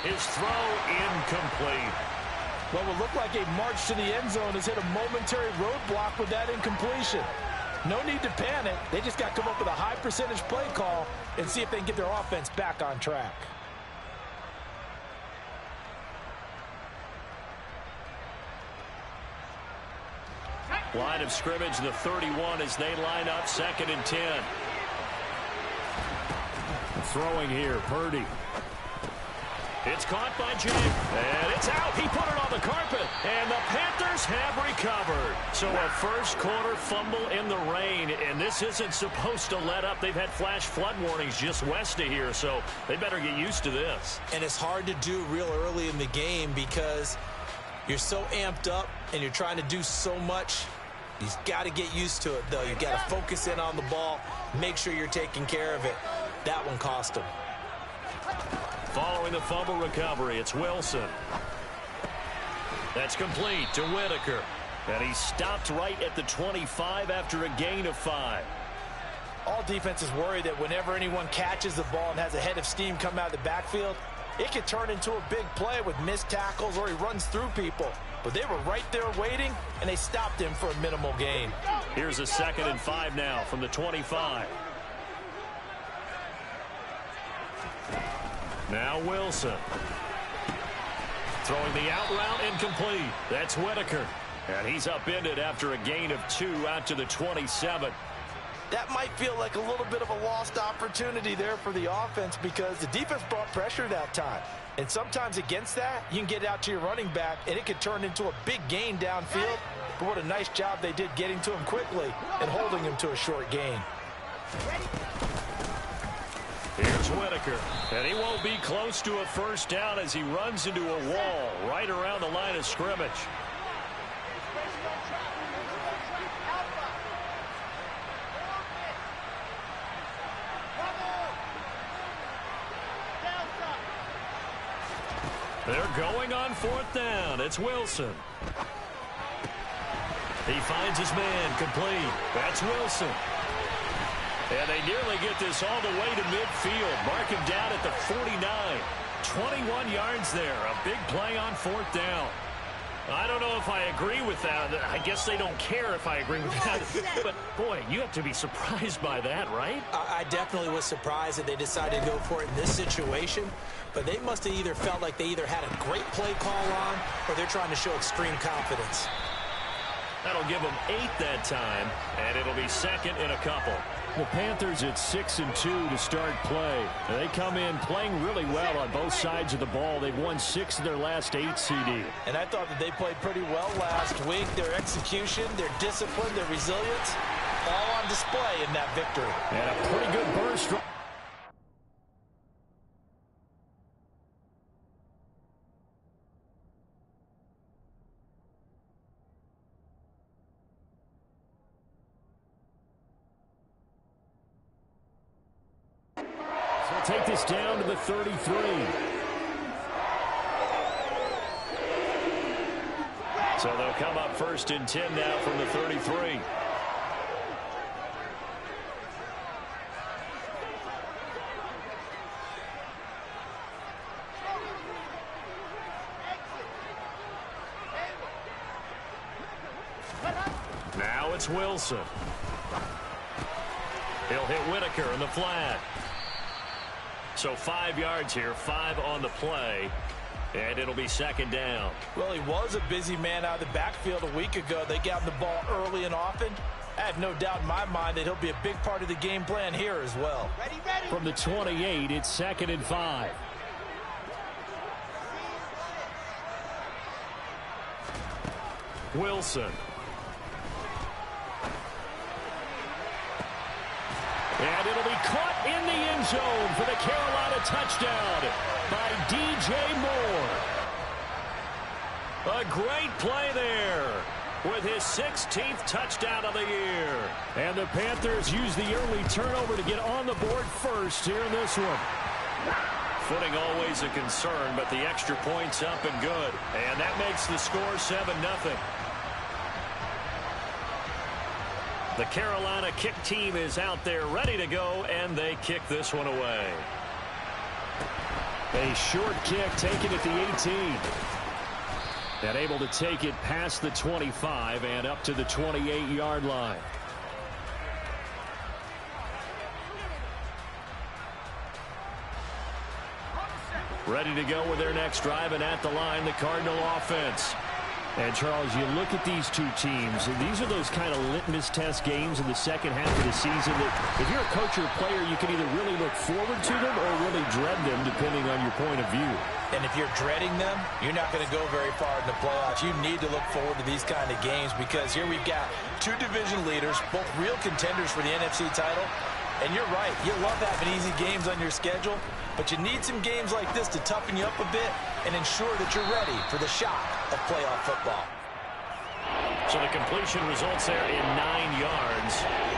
His throw incomplete. What will look like a march to the end zone has hit a momentary roadblock with that incompletion. No need to panic. They just got to come up with a high percentage play call and see if they can get their offense back on track. Line of scrimmage, the 31 as they line up 2nd and 10. Throwing here, Purdy. It's caught by Jake, and it's out. He put it on the carpet, and the Panthers have recovered. So a first quarter fumble in the rain, and this isn't supposed to let up. They've had flash flood warnings just west of here, so they better get used to this. And it's hard to do real early in the game because you're so amped up and you're trying to do so much. You've got to get used to it, though. You've got to focus in on the ball, make sure you're taking care of it. That one cost him. Following the fumble recovery, it's Wilson. That's complete to Whitaker. And he stopped right at the 25 after a gain of 5. All defenses worry that whenever anyone catches the ball and has a head of steam come out of the backfield, it could turn into a big play with missed tackles or he runs through people. But they were right there waiting, and they stopped him for a minimal gain. Here's a 2nd and 5 now from the 25. Now Wilson. Throwing the out route incomplete. That's Whitaker. And he's upended after a gain of 2 out to the 27. That might feel like a little bit of a lost opportunity there for the offense because the defense brought pressure that time. And sometimes against that, you can get out to your running back, and it could turn into a big gain downfield. But what a nice job they did getting to him quickly and holding him to a short gain. Here's Whitaker, and he won't be close to a first down as he runs into a wall right around the line of scrimmage. They're going on 4th down. It's Wilson. He finds his man complete. That's Wilson. And they nearly get this all the way to midfield. Mark him down at the 49. 21 yards there. A big play on 4th down. I don't know if I agree with that. I guess they don't care if I agree with that. But, boy, you have to be surprised by that, right? I definitely was surprised that they decided to go for it in this situation. But they must have either felt like they either had a great play call on or they're trying to show extreme confidence. That'll give them 8 that time, and it'll be 2nd and a couple. The Panthers at 6 and 2 to start play. They come in playing really well on both sides of the ball. They've won 6 of their last 8 CD. And I thought that they played pretty well last week. Their execution, their discipline, their resilience, all on display in that victory. And a pretty good burst. Take this down to the 33. So they'll come up 1st and 10 now from the 33. Now it's Wilson. He'll hit Whitaker in the flat. So 5 yards here, 5 on the play, and it'll be 2nd down. Well, he was a busy man out of the backfield a week ago. They got him the ball early and often. I have no doubt in my mind that he'll be a big part of the game plan here as well. From the 28, it's 2nd and 5. Wilson. And it'll be caught in the end zone for the Carolina touchdown by DJ Moore. A great play there with his 16th touchdown of the year. And the Panthers use the early turnover to get on the board first here in this one. Footing always a concern, but the extra point's up and good. And that makes the score 7-0. The Carolina kick team is out there ready to go, and they kick this one away. A short kick taken at the 18. And able to take it past the 25 and up to the 28-yard line. Ready to go with their next drive, and at the line, the Cardinal offense. And, Charles, you look at these two teams, and these are those kind of litmus test games in the second half of the season that if you're a coach or a player, you can either really look forward to them or really dread them, depending on your point of view. And if you're dreading them, you're not going to go very far in the playoffs. You need to look forward to these kind of games because here we've got two division leaders, both real contenders for the NFC title. And you're right, you love having easy games on your schedule, but you need some games like this to toughen you up a bit and ensure that you're ready for the shock of playoff football. So the completion results there in 9 yards.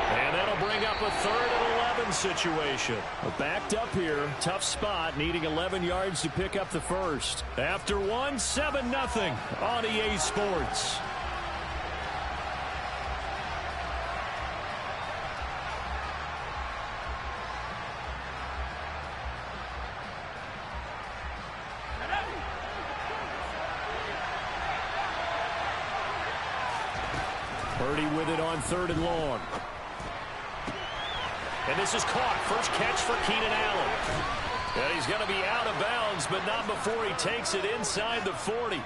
And that'll bring up a 3rd and 11 situation. Backed up here, tough spot, needing 11 yards to pick up the first. After 7-0 on EA Sports. Purdy with it on 3rd and long. And this is caught. First catch for Keenan Allen. And he's going to be out of bounds, but not before he takes it inside the 40.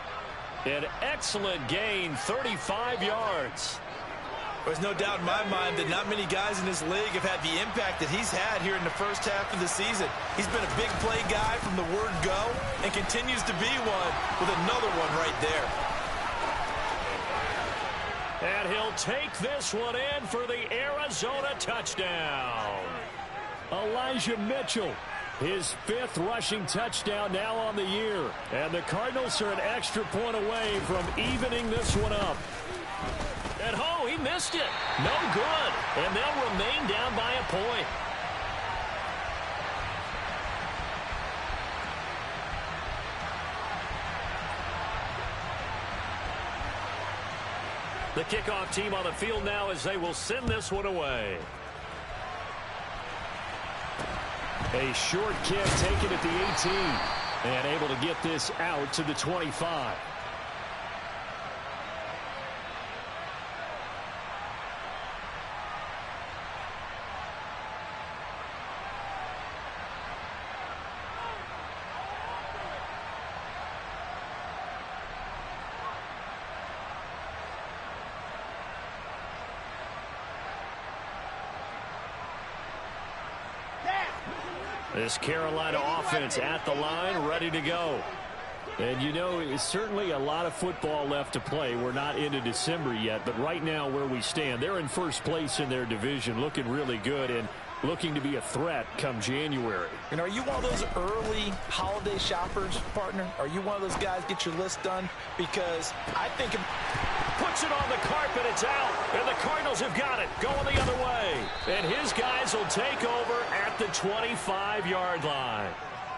An excellent gain, 35 yards. There's no doubt in my mind that not many guys in this league have had the impact that he's had here in the first half of the season. He's been a big play guy from the word go and continues to be one with another one right there. And he'll take this one in for the Arizona touchdown. Elijah Mitchell, his 5th rushing touchdown now on the year. And the Cardinals are an extra point away from evening this one up. And he missed it. No good. And they'll remain down by a point. The kickoff team on the field now as they will send this one away. A short kick taken at the 18 and able to get this out to the 25. This Carolina offense at the line, ready to go. And, you know, it's certainly a lot of football left to play. We're not into December yet, but right now where we stand, they're in first place in their division, looking really good and looking to be a threat come January. And are you one of those early holiday shoppers, partner? Are you one of those guys get your list done? Because I think puts it on the carpet, it's out, and the Cardinals have got it, going the other way. And his guys will take over at the 25-yard line.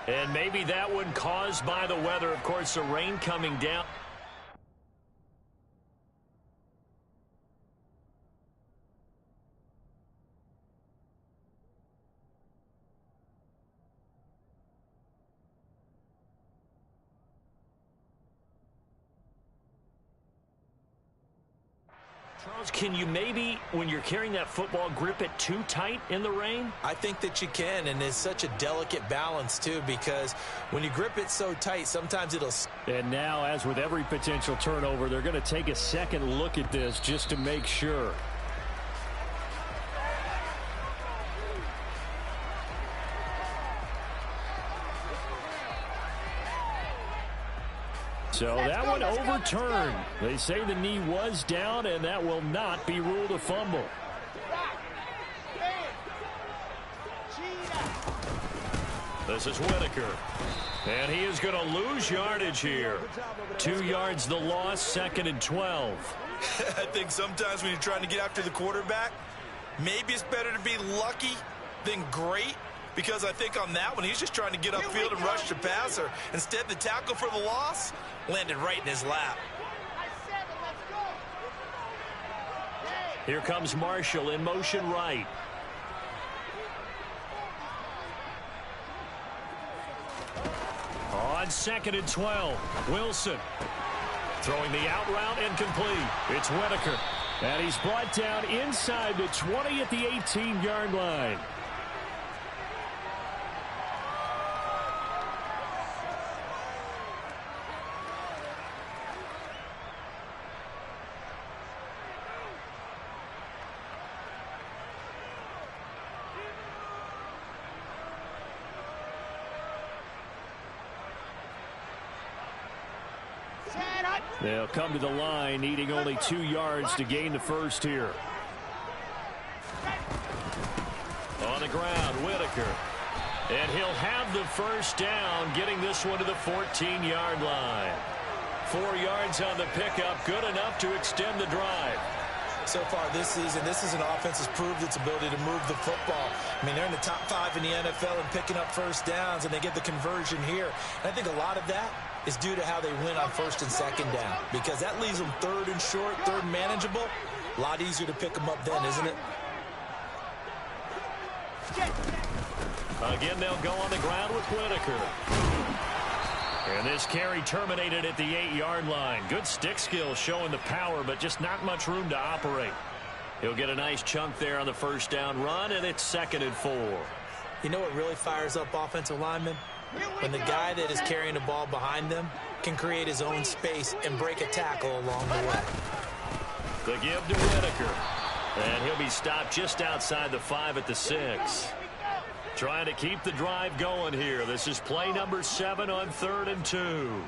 And maybe that one caused by the weather, of course, the rain coming down. Charles, can you maybe, when you're carrying that football, grip it too tight in the rain? I think that you can, and it's such a delicate balance, too, because when you grip it so tight, sometimes it'll... And now, as with every potential turnover, they're going to take a second look at this just to make sure. So that one overturned. They say the knee was down, and that will not be ruled a fumble. This is Whitaker. And he is going to lose yardage here. 2 yards the loss, 2nd and 12. I think sometimes when you're trying to get after the quarterback, maybe it's better to be lucky than great. Because I think on that one, he's just trying to get upfield and rush the passer. Instead, the tackle for the loss landed right in his lap. Here comes Marshall in motion right. On 2nd and 12, Wilson. Throwing the out route incomplete. It's Whitaker. And he's brought down inside the 20 at the 18-yard line. They'll come to the line, needing only 2 yards to gain the first here. On the ground, Whitaker. And he'll have the first down, getting this one to the 14-yard line. 4 yards on the pickup, good enough to extend the drive. So far this season, this is an offense that's proved its ability to move the football. I mean, they're in the top 5 in the NFL and picking up first downs, and they get the conversion here. And I think a lot of that is due to how they win on 1st and 2nd down, because that leaves them 3rd and short, 3rd and manageable. A lot easier to pick them up then, isn't it? Again, they'll go on the ground with Whitaker. And this carry terminated at the 8-yard line. Good stick skill showing the power, but just not much room to operate. He'll get a nice chunk there on the first down run, and it's 2nd and 4. You know what really fires up offensive linemen? When the guy that is carrying the ball behind them can create his own space and break a tackle along the way. The give to Whitaker. And he'll be stopped just outside the 5 at the 6. Trying to keep the drive going here. This is play number 7 on 3rd and 2.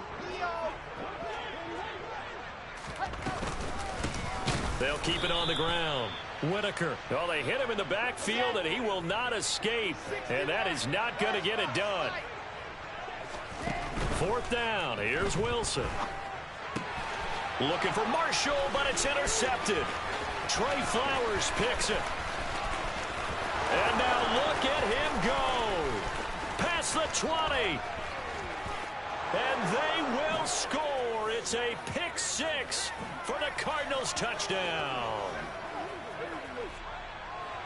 They'll keep it on the ground. Whitaker. Oh, they hit him in the backfield, and he will not escape. And that is not going to get it done. 4th down. Here's Wilson. Looking for Marshall, but it's intercepted. Trey Flowers picks it. And now look at him go. Past the 20. And they will score. It's a pick 6 for the Cardinals touchdown.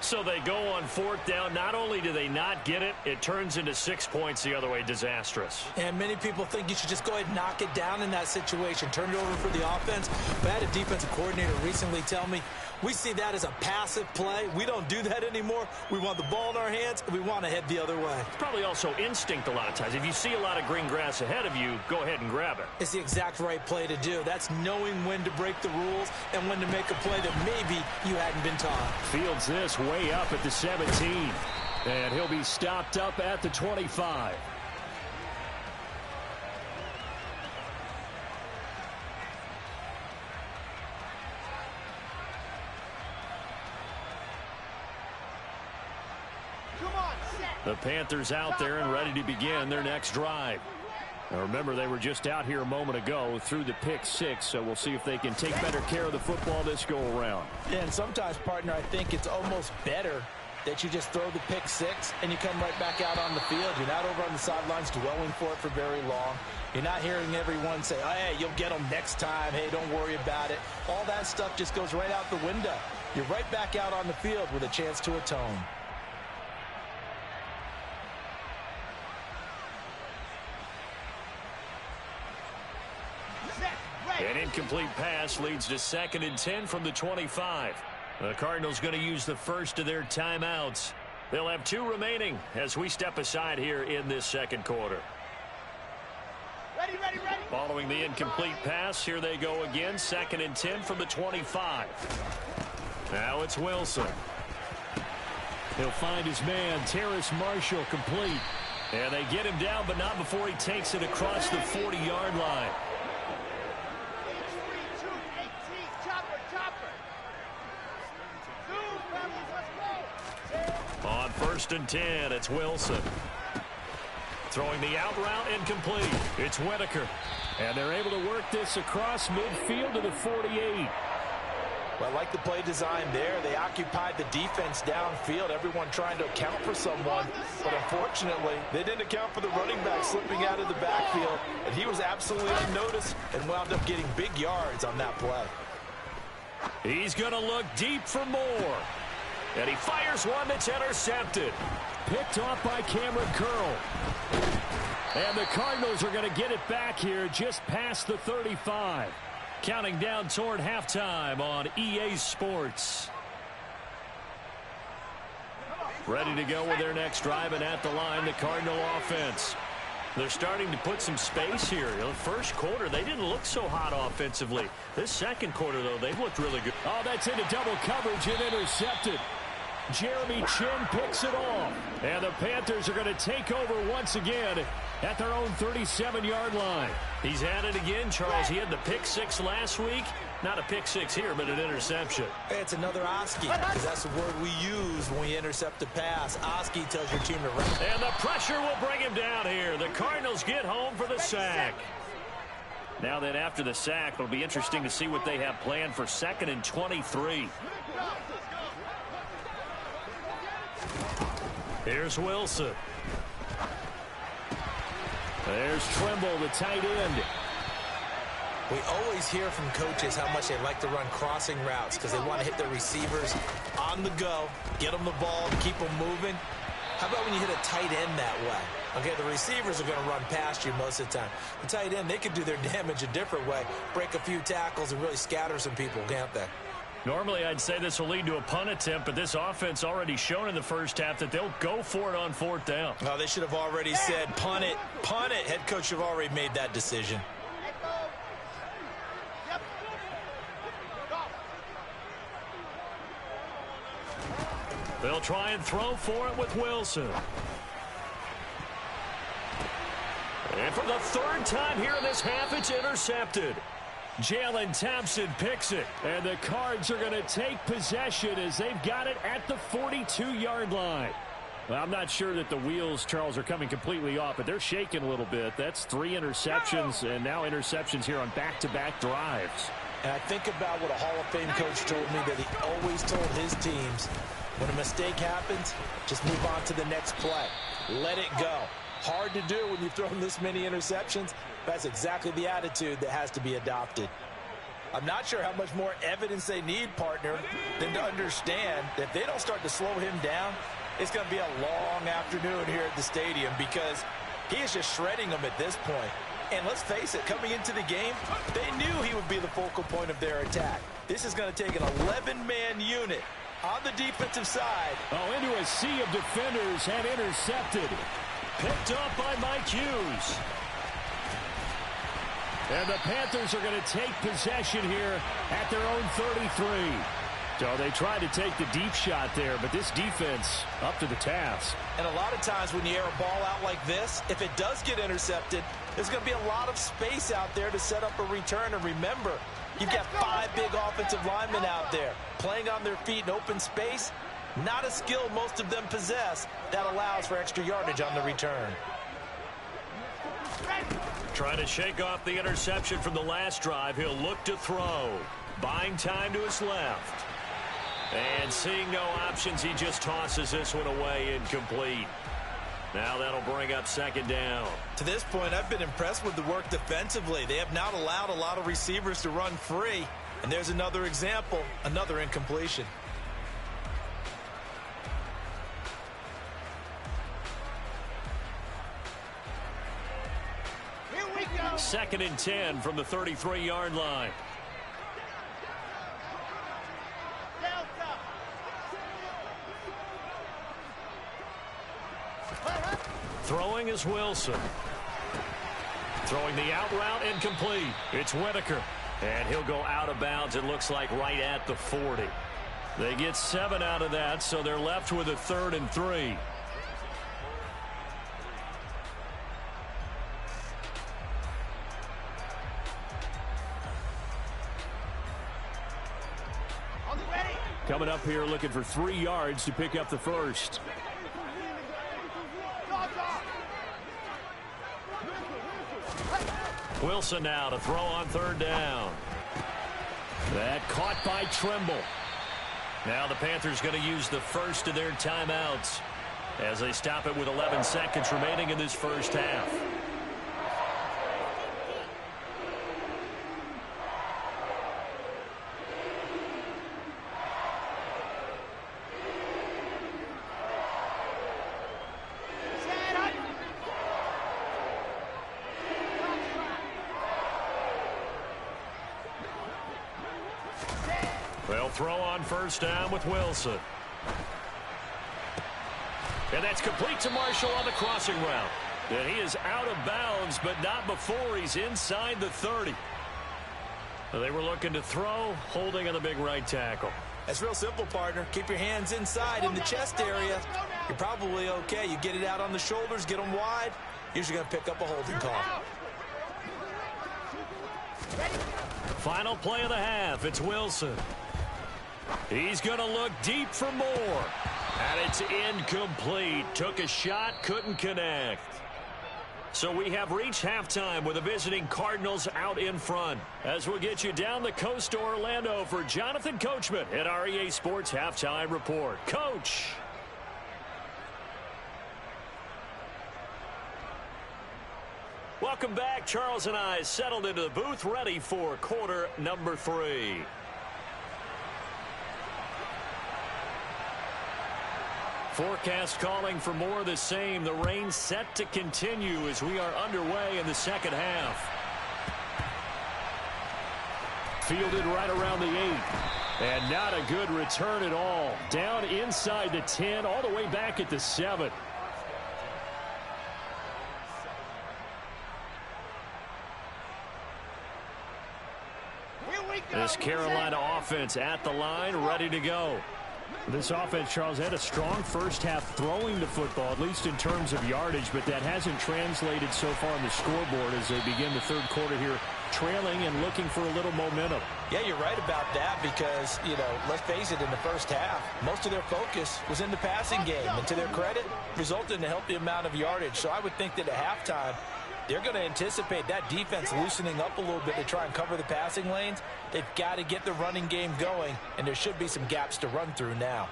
So they go on 4th down. Not only do they not get it, it turns into 6 points the other way. Disastrous. And many people think you should just go ahead and knock it down in that situation. Turn it over for the offense. But I had a defensive coordinator recently tell me, we see that as a passive play. We don't do that anymore. We want the ball in our hands, and we want to head the other way. It's probably also instinct a lot of times. If you see a lot of green grass ahead of you, go ahead and grab it. It's the exact right play to do. That's knowing when to break the rules and when to make a play that maybe you hadn't been taught. Fields this way up at the 17. And he'll be stopped up at the 25. The Panthers out there and ready to begin their next drive. Now remember, they were just out here a moment ago through the pick 6, so we'll see if they can take better care of the football this go-around. Yeah, and sometimes, partner, I think it's almost better that you just throw the pick 6 and you come right back out on the field. You're not over on the sidelines dwelling for it for very long. You're not hearing everyone say, oh, hey, you'll get them next time. Hey, don't worry about it. All that stuff just goes right out the window. You're right back out on the field with a chance to atone. An incomplete pass leads to 2nd and 10 from the 25. The Cardinals going to use the first of their timeouts. They'll have 2 remaining as we step aside here in this second quarter. Ready. Following the incomplete pass, here they go again. 2nd and 10 from the 25. Now it's Wilson. He'll find his man, Terrace Marshall, complete. And they get him down, but not before he takes it across the 40-yard line. On 1st and 10, it's Wilson. Throwing the out route incomplete. It's Whitaker. And they're able to work this across midfield to the 48. Well, I like the play design there. They occupied the defense downfield, everyone trying to account for someone. But unfortunately, they didn't account for the running back slipping out of the backfield. And he was absolutely unnoticed and wound up getting big yards on that play. He's going to look deep for more. And he fires one that's intercepted. Picked off by Cameron Curl. And the Cardinals are going to get it back here just past the 35. Counting down toward halftime on EA Sports. Ready to go with their next drive, and at the line, the Cardinal offense. They're starting to put some space here. The first quarter, they didn't look so hot offensively. This second quarter, though, they've looked really good. Oh, that's into double coverage and intercepted. Jeremy Chin picks it off. And the Panthers are going to take over once again at their own 37-yard line. He's had it again, Charles. He had the pick six last week. Not a pick six here, but an interception. It's another Oski, because that's the word we use when we intercept a pass. Oski tells your team to run. And the pressure will bring him down here. The Cardinals get home for the sack. Now then, after the sack, it'll be interesting to see what they have planned for 2nd and 23. Here's Wilson. There's Trimble, the tight end. We always hear from coaches how much they like to run crossing routes because they want to hit their receivers on the go, get them the ball, keep them moving. How about when you hit a tight end that way? Okay, the receivers are going to run past you most of the time. The tight end, they can do their damage a different way, break a few tackles and really scatter some people, can't they? Normally, I'd say this will lead to a punt attempt, but this offense already shown in the first half that they'll go for it on 4th down. Oh, they should have already said, punt it, punt it. Head coach should have already made that decision. They'll try and throw for it with Wilson. And for the 3rd time here in this half, it's intercepted. Jalen Thompson picks it. And the Cards are going to take possession as they've got it at the 42-yard line. Well, I'm not sure that the wheels, Charles, are coming completely off, but they're shaking a little bit. That's 3 interceptions, and now interceptions here on back-to-back drives. And I think about what a Hall of Fame coach told me, that he always told his teams, when a mistake happens, just move on to the next play. Let it go. Hard to do when you've thrown this many interceptions. That's exactly the attitude that has to be adopted. I'm not sure how much more evidence they need, partner, than to understand that if they don't start to slow him down, it's going to be a long afternoon here at the stadium, because he is just shredding them at this point. And let's face it, coming into the game, they knew he would be the focal point of their attack. This is going to take an 11-man unit on the defensive side. Oh, into a sea of defenders and intercepted. Picked up by Mike Hughes. And the Panthers are going to take possession here at their own 33. So they tried to take the deep shot there, but this defense up to the task. And a lot of times when you air a ball out like this, if it does get intercepted, there's going to be a lot of space out there to set up a return. And remember, you've got 5 big offensive linemen out there playing on their feet in open space. Not a skill most of them possess that allows for extra yardage on the return. Trying to shake off the interception from the last drive. He'll look to throw. Buying time to his left. And seeing no options, he just tosses this one away, incomplete. Now that'll bring up 2nd down. To this point, I've been impressed with the work defensively. They have not allowed a lot of receivers to run free. And there's another example, another incompletion. Here we go. 2nd and 10 from the 33-yard line. Delta. Throwing is Wilson. Throwing the out route, incomplete. It's Whitaker. And he'll go out of bounds, it looks like, right at the 40. They get 7 out of that, so they're left with a 3rd and 3. Coming up here looking for 3 yards to pick up the first. Wilson now to throw on 3rd down. That caught by Trimble. Now the Panthers going to use the first of their timeouts as they stop it with 11 seconds remaining in this first half. They'll throw on first down with Wilson. And that's complete to Marshall on the crossing route. And he is out of bounds, but not before he's inside the 30. They were looking to throw, holding on the big right tackle. That's real simple, partner. Keep your hands inside in the chest area. You're probably okay. You get it out on the shoulders, get them wide. Usually going to pick up a holding call. Final play of the half. It's Wilson. He's going to look deep for more. And it's incomplete. Took a shot, couldn't connect. So we have reached halftime with the visiting Cardinals out in front. As we'll get you down the coast to Orlando for Jonathan Coachman at our EA Sports Halftime Report. Coach. Welcome back. Charles and I settled into the booth, ready for quarter number 3. Forecast calling for more of the same. The rain set to continue as we are underway in the second half. Fielded right around the 8. And not a good return at all. Down inside the 10, all the way back at the 7. This Carolina offense at the line, ready to go. This offense, Charles, had a strong first half throwing the football, at least in terms of yardage, but that hasn't translated so far on the scoreboard as they begin the third quarter here, trailing and looking for a little momentum. Yeah, you're right about that because, let's face it, in the first half, most of their focus was in the passing game. And to their credit, resulted in a healthy amount of yardage. So I would think that at halftime, they're going to anticipate that defense loosening up a little bit to try and cover the passing lanes. They've got to get the running game going, and there should be some gaps to run through now.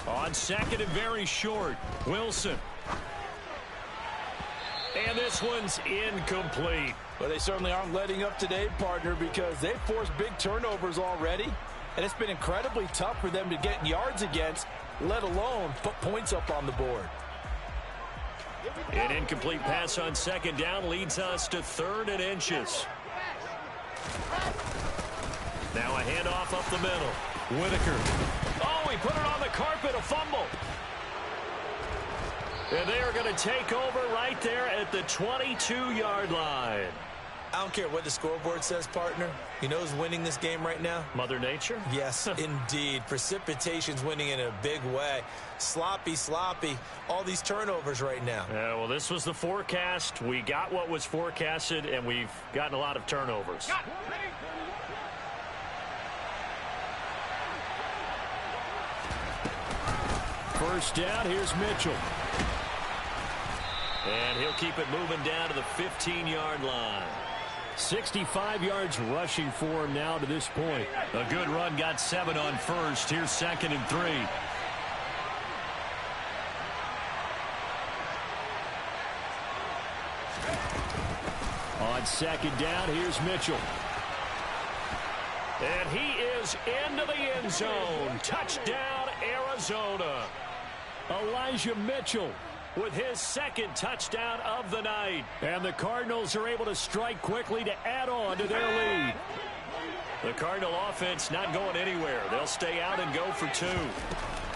On second and very short, Wilson. And this one's incomplete. Well, they certainly aren't letting up today, partner, because they've forced big turnovers already, and it's been incredibly tough for them to get yards against, let alone put points up on the board. An incomplete pass on second down leads us to 3rd and inches. Now a handoff up the middle. Whitaker. Oh, he put it on the carpet, a fumble. And they are going to take over right there at the 22-yard line. I don't care what the scoreboard says, partner. You know who's winning this game right now? Mother Nature? Yes, indeed. Precipitation's winning in a big way. Sloppy, all these turnovers right now. Yeah, well, this was the forecast. We got what was forecasted, and we've gotten a lot of turnovers. First down, here's Mitchell. And he'll keep it moving down to the 15-yard line. 65 yards rushing for him now to this point. A good run, got 7 on first. Here's 2nd and 3. On second down, here's Mitchell. And he is into the end zone. Touchdown, Arizona. Elijah Mitchell with his 2nd touchdown of the night. And the Cardinals are able to strike quickly to add on to their lead. The Cardinal offense not going anywhere. They'll stay out and go for 2.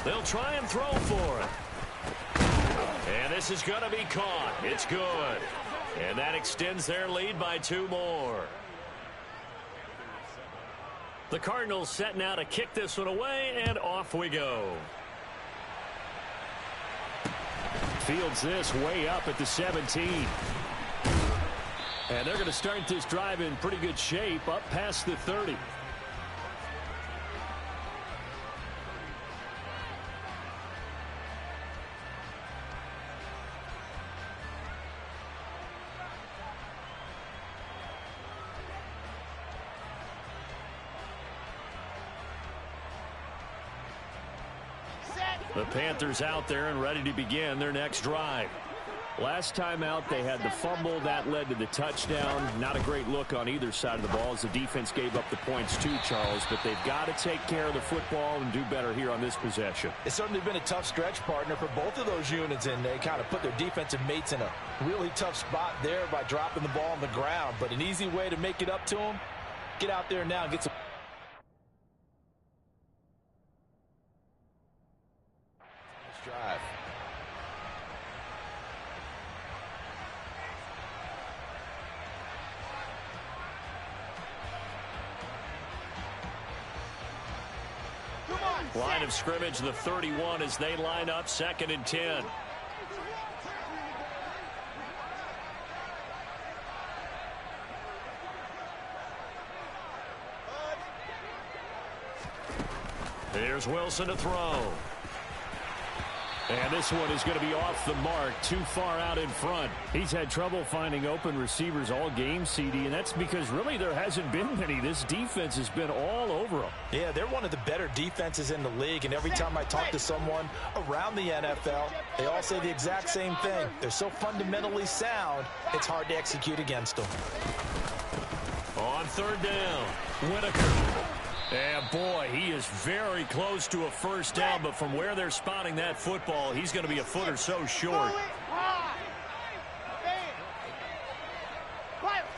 They'll try and throw for it. And this is going to be caught. It's good. And that extends their lead by 2 more. The Cardinals setting out to kick this one away, and off we go. Fields this way up at the 17. And they're going to start this drive in pretty good shape up past the 30. The Panthers out there and ready to begin their next drive. Last time out, they had the fumble. That led to the touchdown. Not a great look on either side of the ball as the defense gave up the points too, Charles. But they've got to take care of the football and do better here on this possession. It's certainly been a tough stretch, partner, for both of those units, and they kind of put their defensive mates in a really tough spot there by dropping the ball on the ground. But an easy way to make it up to them, get out there now and get some. drive. Line of scrimmage, the 31, as they line up 2nd and 10. Here's Wilson to throw. And this one is going to be off the mark, too far out in front. He's had trouble finding open receivers all game, CD, and that's because really there hasn't been many. This defense has been all over them. Yeah, they're one of the better defenses in the league, and every time I talk to someone around the NFL, they all say the exact same thing. They're so fundamentally sound, it's hard to execute against them. On 3rd down, Whitaker. And boy, he is very close to a first down, but from where they're spotting that football, he's going to be a foot or so short.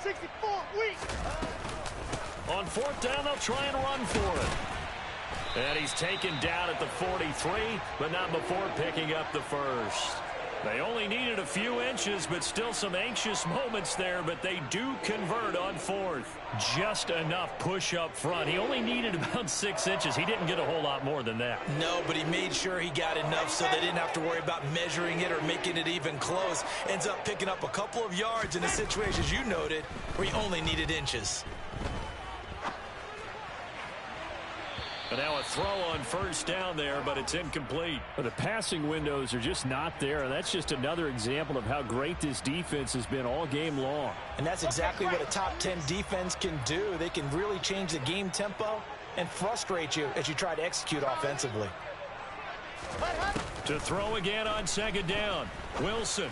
64 weeks. On 4th down, they'll try and run for it. And he's taken down at the 43, but not before picking up the first. They only needed a few inches, but still some anxious moments there, but they do convert on 4th. Just enough push up front. He only needed about 6 inches. He didn't get a whole lot more than that. No, but he made sure he got enough so they didn't have to worry about measuring it or making it even close. Ends up picking up a couple of yards in the situations you noted where he only needed inches. And now a throw on 1st down there, but it's incomplete. But the passing windows are just not there, and that's just another example of how great this defense has been all game long. And that's exactly what a top 10 defense can do. They can really change the game tempo and frustrate you as you try to execute offensively. To throw again on 2nd down, Wilson.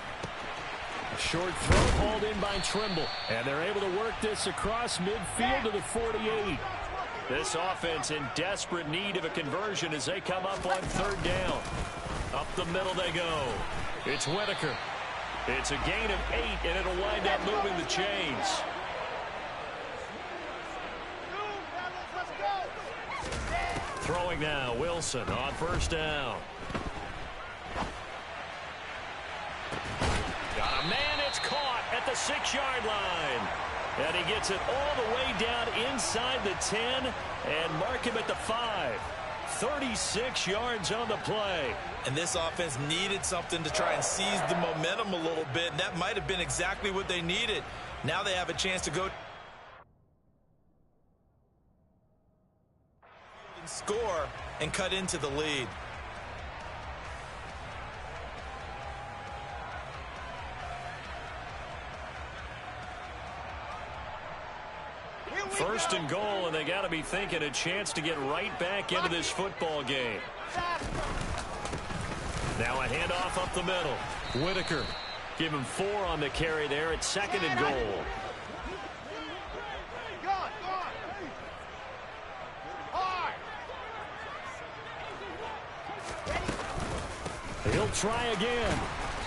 A short throw hauled in by Trimble, and they're able to work this across midfield to the 48. This offense in desperate need of a conversion as they come up on 3rd down. Up the middle they go. It's Whitaker. It's a gain of 8, and it'll wind up moving the chains. Throwing now, Wilson on 1st down. Got a man, it's caught at the 6-yard line. And he gets it all the way down inside the 10 and mark him at the 5. 36 yards on the play. And this offense needed something to try and seize the momentum a little bit, and that might have been exactly what they needed. Now they have a chance to go and score and cut into the lead. First and goal, and they got to be thinking a chance to get right back into this football game. Now a handoff up the middle. Whitaker, give him 4 on the carry there at 2nd and goal. He'll try again.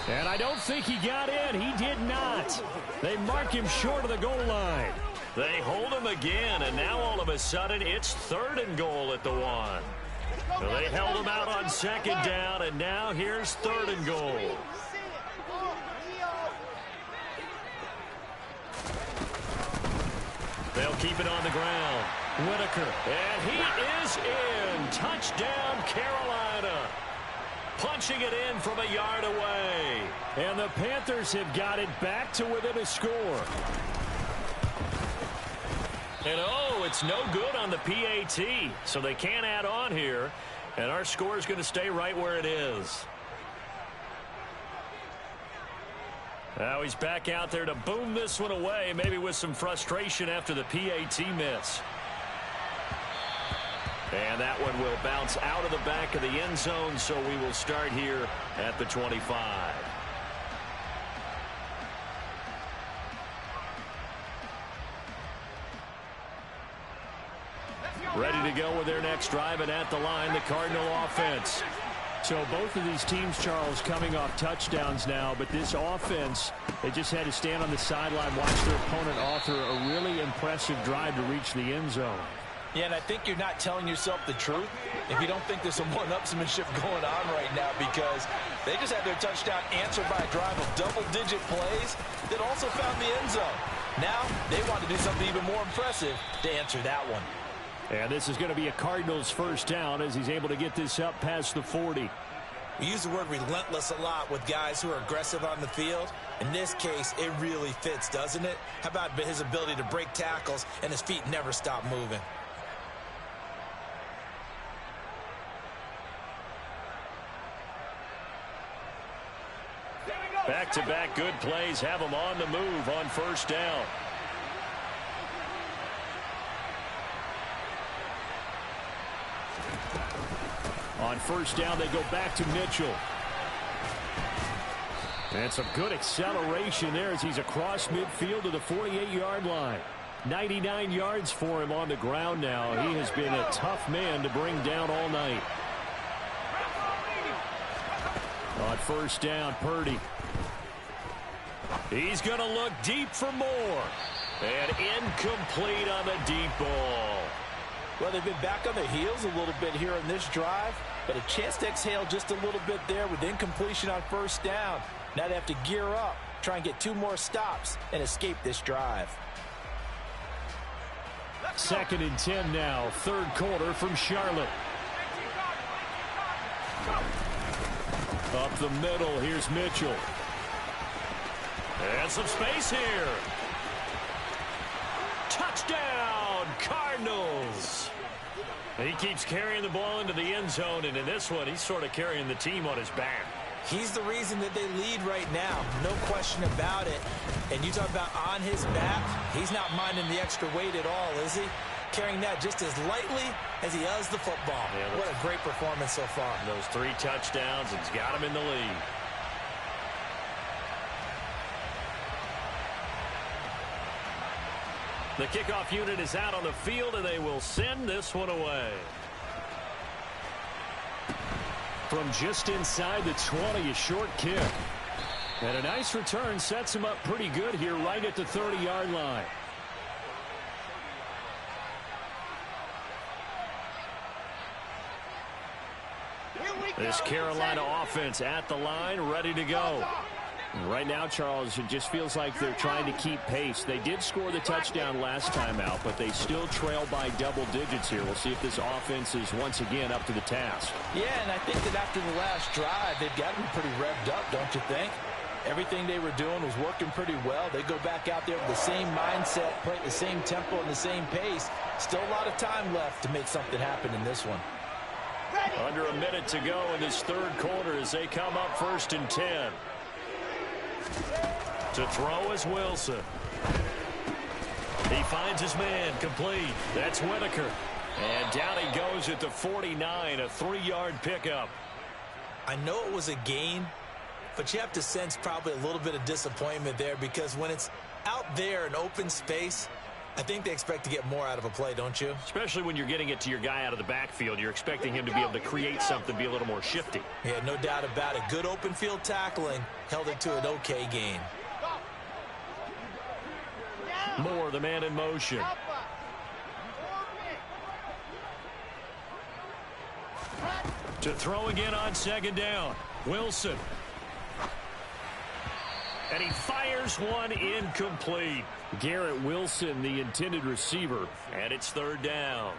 And I don't think he got in. He did not. They mark him short of the goal line. They hold him again, and now all of a sudden it's 3rd and goal at the 1. So they held him out on 2nd down, and now here's 3rd and goal. They'll keep it on the ground. Whitaker, and he is in. Touchdown, Carolina. Punching it in from a yard away. And the Panthers have got it back to within a score. And oh, it's no good on the PAT, so they can't add on here. And our score is going to stay right where it is. Now he's back out there to boom this one away, maybe with some frustration after the PAT miss. And that one will bounce out of the back of the end zone, so we will start here at the 25. Ready to go with their next drive, and at the line, the Cardinal offense. So both of these teams, Charles, coming off touchdowns now, but this offense, they just had to stand on the sideline, watch their opponent author a really impressive drive to reach the end zone. Yeah, and I think you're not telling yourself the truth if you don't think there's some one-upsmanship going on right now, because they just had their touchdown answered by a drive of double-digit plays that also found the end zone. Now they want to do something even more impressive to answer that one. And this is going to be a Cardinals first down as he's able to get this up past the 40. We use the word relentless a lot with guys who are aggressive on the field. In this case, it really fits, doesn't it? How about his ability to break tackles and his feet never stop moving? Back-to-back good plays have him on the move on first down. On first down, they go back to Mitchell. And some good acceleration there as he's across midfield to the 48-yard line. 99 yards for him on the ground now. He has been a tough man to bring down all night. On first down, Purdy. He's going to look deep for more. And incomplete on the deep ball. Well, they've been back on their heels a little bit here in this drive, but a chance to exhale just a little bit there with incompletion on first down. Now they have to gear up, try and get 2 more stops, and escape this drive. 2nd and 10 now, third quarter from Charlotte. Up the middle, here's Mitchell. And some space here. Touchdown, Cardinals. He keeps carrying the ball into the end zone, and in this one, he's sort of carrying the team on his back. He's the reason that they lead right now, no question about it. And you talk about on his back, he's not minding the extra weight at all, is he? Carrying that just as lightly as he does the football. Yeah, what a great performance so far. Those 3 touchdowns, it's got him in the lead. The kickoff unit is out on the field, and they will send this one away. From just inside the 20, a short kick. And a nice return sets him up pretty good here right at the 30-yard line. This Carolina offense at the line, ready to go. Right now, Charles, it just feels like they're trying to keep pace. They did score the touchdown last time out, but they still trail by double digits here. We'll see if this offense is once again up to the task. Yeah, and I think that after the last drive, they've got to be pretty revved up, don't you think? Everything they were doing was working pretty well. They go back out there with the same mindset, play at the same tempo and the same pace. Still a lot of time left to make something happen in this one. Under a minute to go in this third quarter as they come up 1st and 10. To throw is Wilson. He finds his man, complete. That's Whitaker. And down he goes at the 49, a 3-yard pickup. I know it was a gain, but you have to sense probably a little bit of disappointment there, because when it's out there in open space, I think they expect to get more out of a play, don't you? Especially when you're getting it to your guy out of the backfield. You're expecting him to be able to create something, be a little more shifty. Yeah, no doubt about it. Good open field tackling held it to an okay gain. Moore, the man in motion. To throw again on 2nd down. Wilson. And he fires one incomplete. Garrett Wilson, the intended receiver. And it's 3rd down.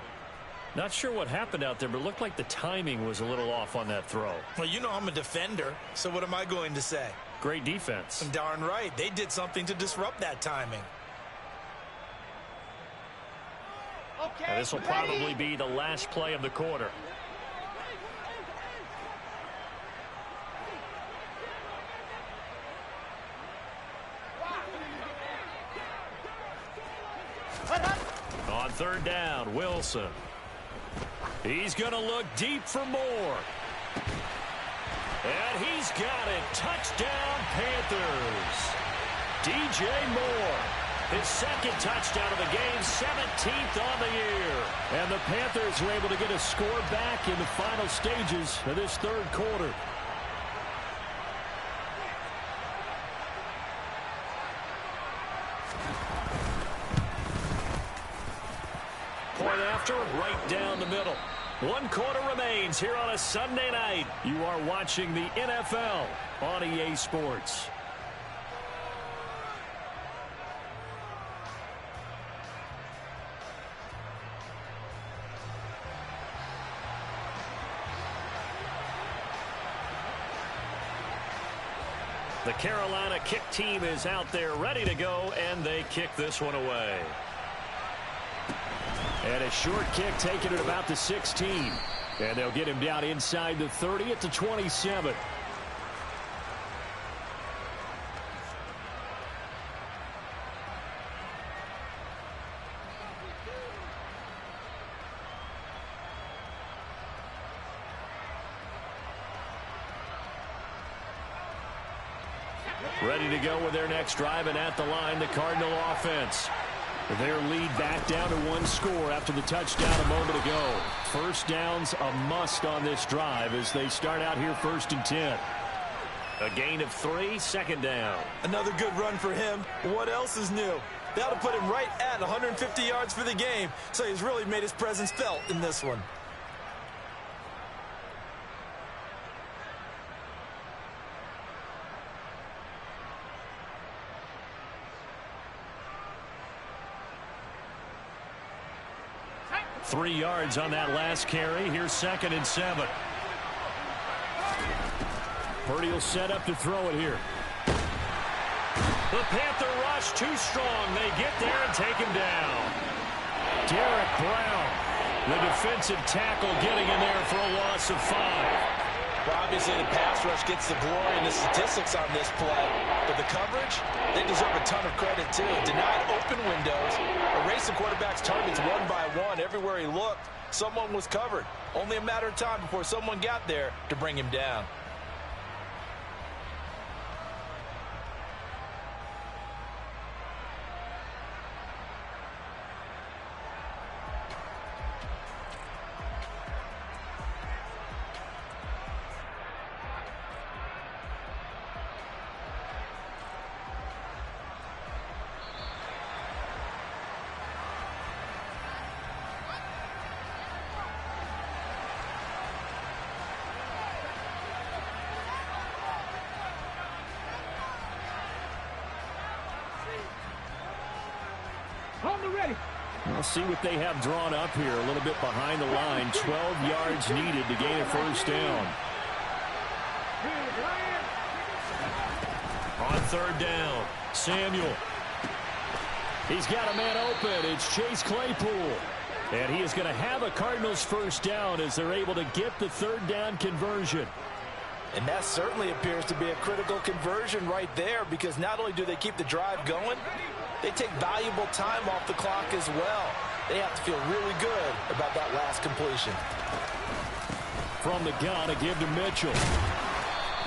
Not sure what happened out there, but it looked like the timing was a little off on that throw. Well, you know I'm a defender, so what am I going to say? Great defense. Darn right. They did something to disrupt that timing. Okay, this will probably be the last play of the quarter. On 3rd down, Wilson. He's going to look deep for more. And he's got it. Touchdown, Panthers. DJ Moore. His 2nd touchdown of the game, 17th on the year. And the Panthers were able to get a score back in the final stages of this third quarter. point after, right down the middle. 1 quarter remains here on a Sunday night. You are watching the NFL on EA Sports. The Carolina kick team is out there ready to go, and they kick this one away. And a short kick taken at about the 16. And they'll get him down inside the 30 at the 27. Ready to go with their next drive, and at the line, the Cardinal offense. Their lead back down to 1 score after the touchdown a moment ago. First down's a must on this drive as they start out here 1st and 10. A gain of 3, 2nd down. Another good run for him. What else is new? That'll put him right at 150 yards for the game, so he's really made his presence felt in this one. Three yards on that last carry. Here's 2nd and 7. Purdy will set up to throw it here. The Panther rush too strong. They get there and take him down. Derek Brown, the defensive tackle, getting in there for a loss of 5. Well, obviously, the pass rush gets the glory and the statistics on this play. But the coverage, they deserve a ton of credit, too. Denied open windows, erased the quarterback's targets one by one. Everywhere he looked, someone was covered. Only a matter of time before someone got there to bring him down. We'll see what they have drawn up here. A little bit behind the line. 12 yards needed to gain a 1st down. On 3rd down, Samuel. He's got a man open. It's Chase Claypool. And he is going to have a Cardinals 1st down as they're able to get the 3rd down conversion. And that certainly appears to be a critical conversion right there, because not only do they keep the drive going, they take valuable time off the clock as well. They have to feel really good about that last completion. From the gun, a give to Mitchell.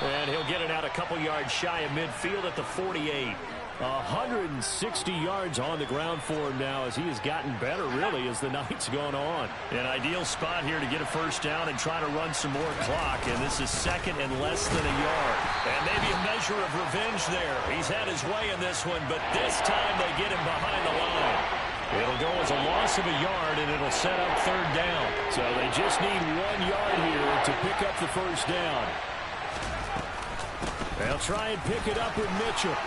And he'll get it out a couple yards shy of midfield at the 48. 160 yards on the ground for him now as he has gotten better, really, as the night's gone on. An ideal spot here to get a 1st down and try to run some more clock. And this is 2nd and less than a yard. And maybe a measure of revenge there. He's had his way in this one, but this time they get him behind the line. It'll go as a loss of a yard, and it'll set up 3rd down. So they just need 1 yard here to pick up the 1st down. They'll try and pick it up with Mitchell.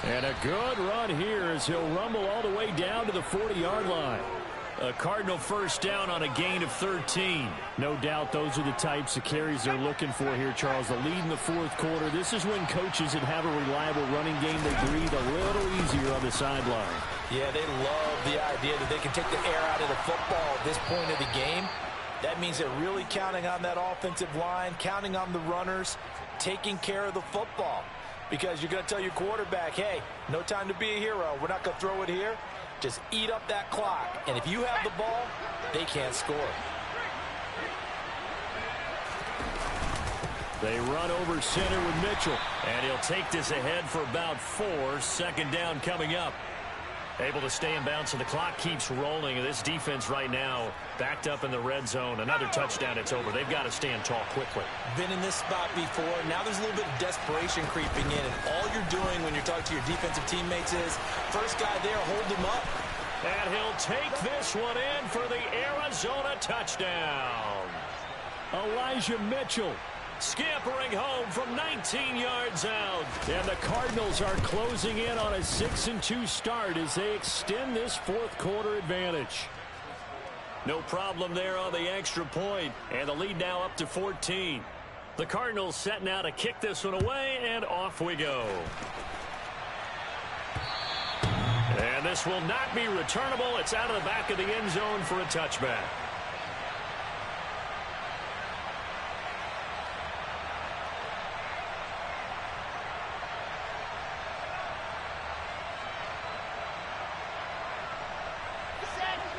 And a good run here as he'll rumble all the way down to the 40-yard line. A Cardinal 1st down on a gain of 13. No doubt those are the types of carries they're looking for here, Charles. The lead in the 4th quarter. This is when coaches that have a reliable running game, they breathe a little easier on the sideline. Yeah, they love the idea that they can take the air out of the football at this point of the game. That means they're really counting on that offensive line, counting on the runners, taking care of the football. Because you're going to tell your quarterback, hey, no time to be a hero. We're not going to throw it here. Just eat up that clock. And if you have the ball, they can't score. They run over center with Mitchell. And he'll take this ahead for about 4. 2nd down coming up. Able to stay in bounds, so the clock keeps rolling. And this defense right now backed up in the red zone. Another touchdown, it's over. They've got to stand tall quickly. Been in this spot before. Now there's a little bit of desperation creeping in. And all you're doing when you're talking to your defensive teammates is, first guy there, hold him up. And he'll take this one in for the Arizona touchdown. Elijah Mitchell scampering home from 19 yards out. And the Cardinals are closing in on a 6-2 start as they extend this fourth quarter advantage. No problem there on the extra point, and the lead now up to 14. The Cardinals set now to kick this one away, and off we go. And this will not be returnable. It's out of the back of the end zone for a touchback.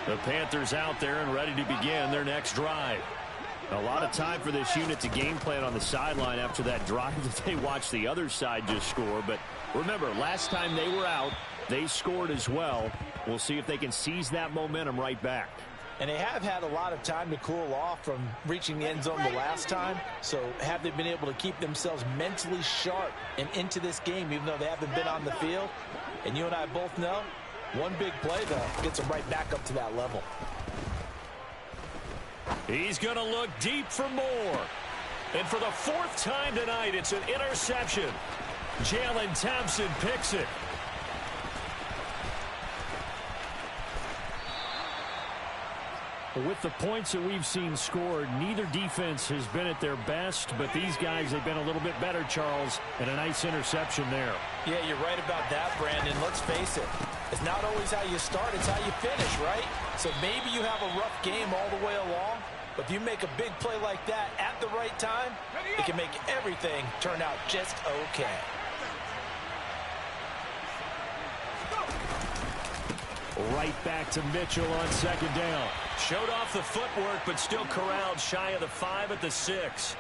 The Panthers out there and ready to begin their next drive. A lot of time for this unit to game plan on the sideline after that drive that they watched the other side just score. But remember, last time they were out, they scored as well. We'll see if they can seize that momentum right back. And they have had a lot of time to cool off from reaching the end zone the last time. So have they been able to keep themselves mentally sharp and into this game, even though they haven't been on the field? And you and I both know, one big play, though, gets them right back up to that level. He's going to look deep for more. And for the fourth time tonight, it's an interception. Jalen Thompson picks it. With the points that we've seen scored, neither defense has been at their best, but these guys have been a little bit better, Charles, and a nice interception there. Yeah, you're right about that, Brandon. Let's face it. It's not always how you start, it's how you finish, right? So maybe you have a rough game all the way along, but if you make a big play like that at the right time, it can make everything turn out just okay. Right back to Mitchell on second down. Showed off the footwork, but still corralled shy of the 5 at the 6.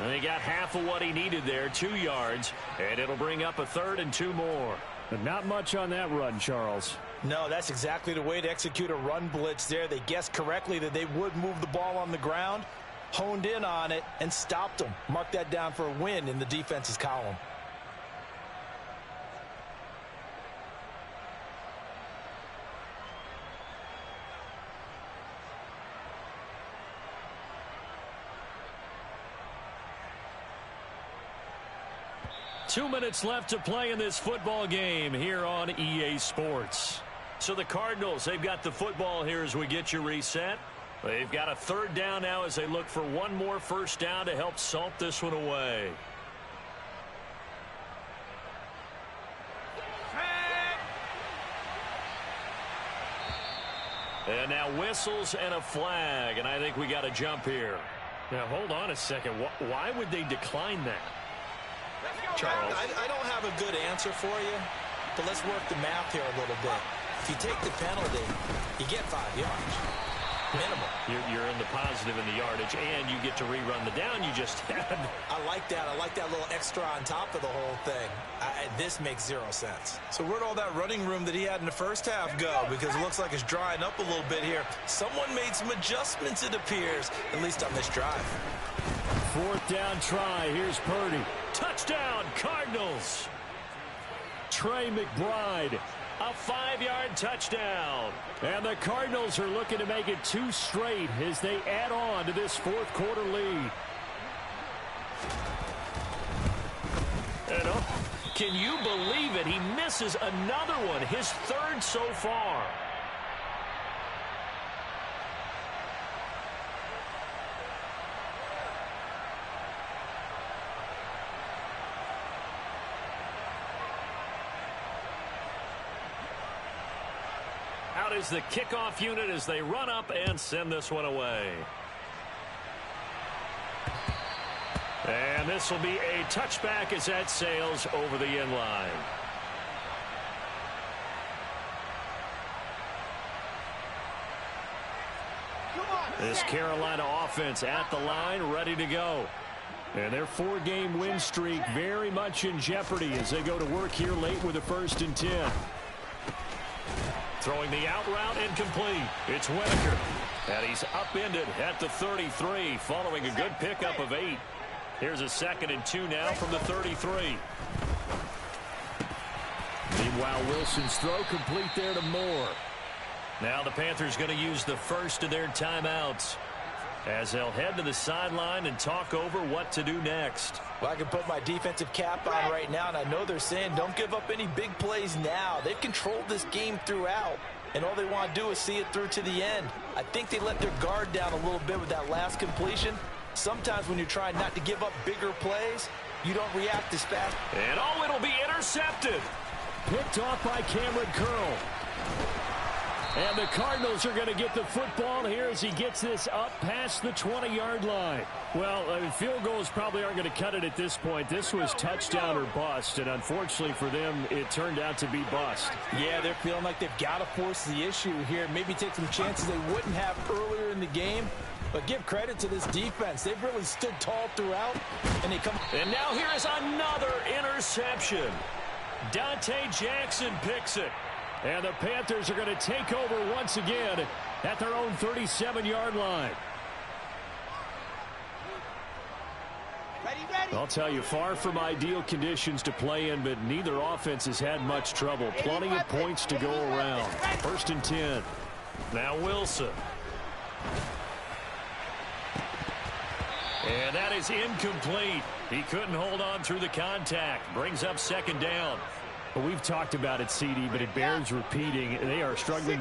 And he got half of what he needed there, 2 yards, and it'll bring up a 3rd and 2 more. But not much on that run, Charles. No, that's exactly the way to execute a run blitz there. They guessed correctly that they would move the ball on the ground, honed in on it, and stopped them. Mark that down for a win in the defense's column. Two minutes left to play in this football game here on EA Sports. So the Cardinals, they've got the football here as we get you reset. They've got a 3rd down now as they look for one more first down to help salt this one away. And now whistles and a flag, and I think we got a jump here. Now, hold on a second. Why would they decline that? Charles, I don't have a good answer for you, but let's work the math here a little bit. If you take the penalty, you get 5 yards. Minimum. You're in the positive in the yardage, and you get to rerun the down you just had. I like that. I like that little extra on top of the whole thing. This makes 0 sense. So where'd all that running room that he had in the first half go? Because it looks like it's drying up a little bit here. Someone made some adjustments, it appears, at least on this drive. 4th down try. Here's Purdy. Touchdown, Cardinals. Trey McBride, a 5-yard touchdown. And the Cardinals are looking to make it 2 straight as they add on to this fourth quarter lead. And can you believe it? He misses another one, his 3rd so far. Out is the kickoff unit as they run up and send this one away. And this will be a touchback as that sails over the end line. This Carolina offense at the line, ready to go. And their 4-game win streak very much in jeopardy as they go to work here late with a 1st and 10. Throwing the out route incomplete. It's Whitaker. And he's upended at the 33 following a good pickup of 8. Here's a 2nd and 2 now from the 33. Meanwhile, Wilson's throw complete there to Moore. Now the Panthers going to use the first of their timeouts as they'll head to the sideline and talk over what to do next. Well, I can put my defensive cap on right now, and I know they're saying don't give up any big plays now. They've controlled this game throughout, and all they want to do is see it through to the end. I think they let their guard down a little bit with that last completion. Sometimes when you're trying not to give up bigger plays, you don't react as fast. And oh, it'll be intercepted. Picked off by Cameron Curl. And the Cardinals are going to get the football here as he gets this up past the 20-yard line. Well, field goals probably aren't going to cut it at this point. This was touchdown or bust, and unfortunately for them, it turned out to be bust. Yeah, they're feeling like they've got to force the issue here. Maybe take some chances they wouldn't have earlier in the game. But give credit to this defense. They've really stood tall throughout, and they come. And now here is another interception. Dante Jackson picks it. And the Panthers are going to take over once again at their own 37-yard line. Ready. I'll tell you, far from ideal conditions to play in, but neither offense has had much trouble. Plenty of points to go around. 1st and 10. Now Wilson. And that is incomplete. He couldn't hold on through the contact. Brings up 2nd down. We've talked about it, CD, but it bears repeating. They are struggling